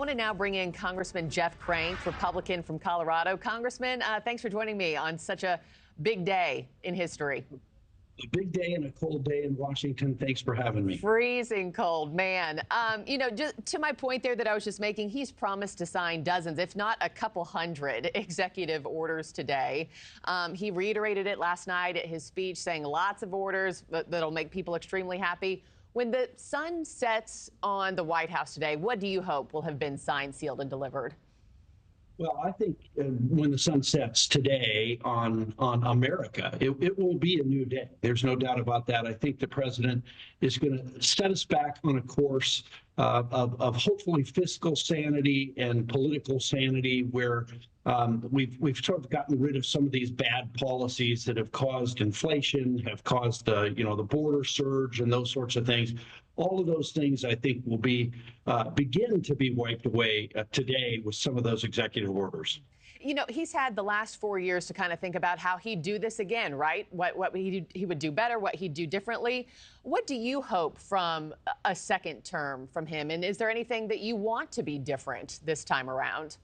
want to now bring in Congressman Jeff Crank, Republican from Colorado. Congressman, thanks for joining me on such a big day in history. A big day and a cold day in Washington. Thanks for having me. Freezing cold, man. Just to my point there that I was just making, he's promised to sign dozens, if not a couple hundred executive orders today. He reiterated it last night at his speech, saying lots of orders that'll make people extremely happy. When the sun sets on the White House today, what do you hope will have been signed, sealed, and delivered? Well, I think when the sun sets today on America, it will be a new day. There's no doubt about that. I think the president is going to set us back on a course of hopefully fiscal sanity and political sanity, where we've sort of gotten rid of some of these bad policies that have caused inflation, have caused the border surge and those sorts of things. All of those things, I think, will begin to be wiped away today with some of those executive orders. You know, he's had the last 4 years to kind of think about how he'd do this again, right? What he would do better, what he'd do differently. What do you hope from a second term from him? And is there anything that you want to be different this time around?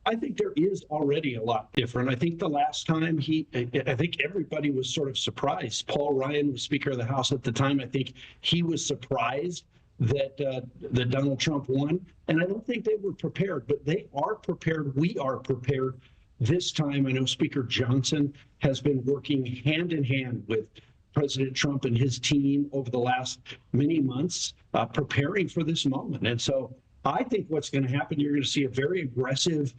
I think there is already a lot different. I think the last time I think everybody was sort of surprised. Paul Ryan was Speaker of the House at the time. I think he was surprised that Donald Trump won. And I don't think they were prepared, but they are prepared. We are prepared this time. I know Speaker Johnson has been working hand in hand with President Trump and his team over the last many months, preparing for this moment. And so I think what's going to happen, you're going to see a very aggressive,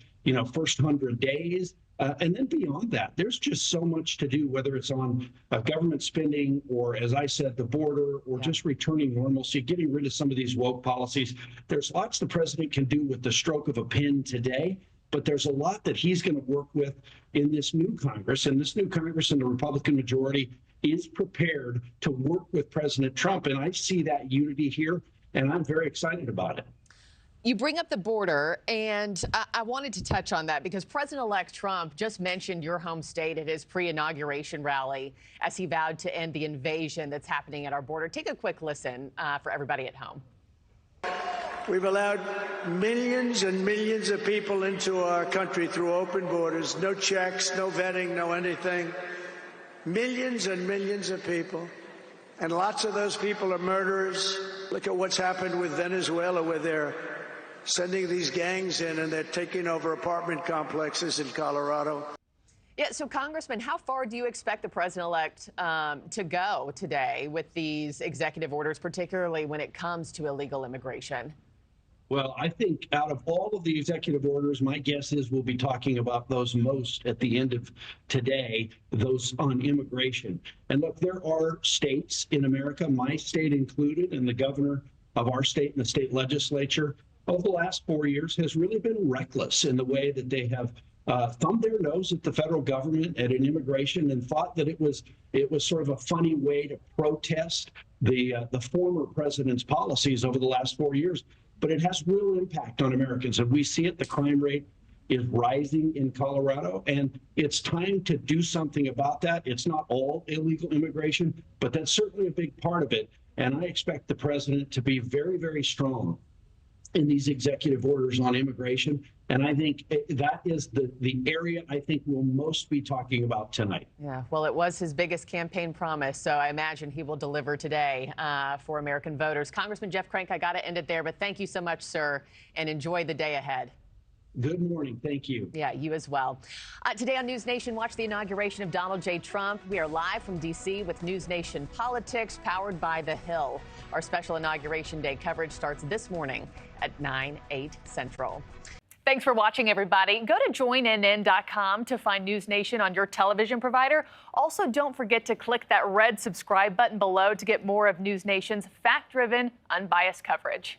first 100 days. And then beyond that, there's just so much to do, whether it's on government spending or, as I said, the border, or just returning normalcy, getting rid of some of these woke policies. There's lots the president can do with the stroke of a pen today, but there's a lot that he's going to work with in this new Congress. And this new Congress and the Republican majority is prepared to work with President Trump. And I see that unity here, and I'm very excited about it. You bring up the border, and I wanted to touch on that because President-elect Trump just mentioned your home state at his pre-inauguration rally as he vowed to end the invasion that's happening at our border. Take a quick listen for everybody at home. We've allowed millions and millions of people into our country through open borders, no checks, no vetting, no anything. Millions and millions of people. And lots of those people are murderers. Look at what's happened with Venezuela, where they're sending these gangs in and they're taking over apartment complexes in Colorado. Yeah, so Congressman, how far do you expect the president-elect to go today with these executive orders, particularly when it comes to illegal immigration? Well, I think out of all of the executive orders, my guess is we'll be talking about those most at the end of today, those on immigration. And look, there are states in America, my state included, and the governor of our state and the state legislature over the last 4 years has really been reckless in the way that they have thumbed their nose at the federal government at an immigration and thought that it was sort of a funny way to protest the former president's policies over the last 4 years. But it has real impact on Americans, and we see it. The crime rate is rising in Colorado, and it's time to do something about that. It's not all illegal immigration, but that's certainly a big part of it. And I expect the president to be very, very strong in these executive orders on immigration. And I think that is the area I think we'll most be talking about tonight. Yeah, well, it was his biggest campaign promise, so I imagine he will deliver today for American voters. Congressman Jeff Crank, I got to end it there, but thank you so much, sir, and enjoy the day ahead. Good morning. Thank you. Yeah, you as well. Today on NewsNation, watch the inauguration of Donald J. Trump. We are live from D.C. with NewsNation Politics, powered by The Hill. Our special Inauguration Day coverage starts this morning at 9/8 Central. Thanks for watching, everybody. Go to joinnn.com to find NewsNation on your television provider. Also, don't forget to click that red subscribe button below to get more of NewsNation's fact-driven, unbiased coverage.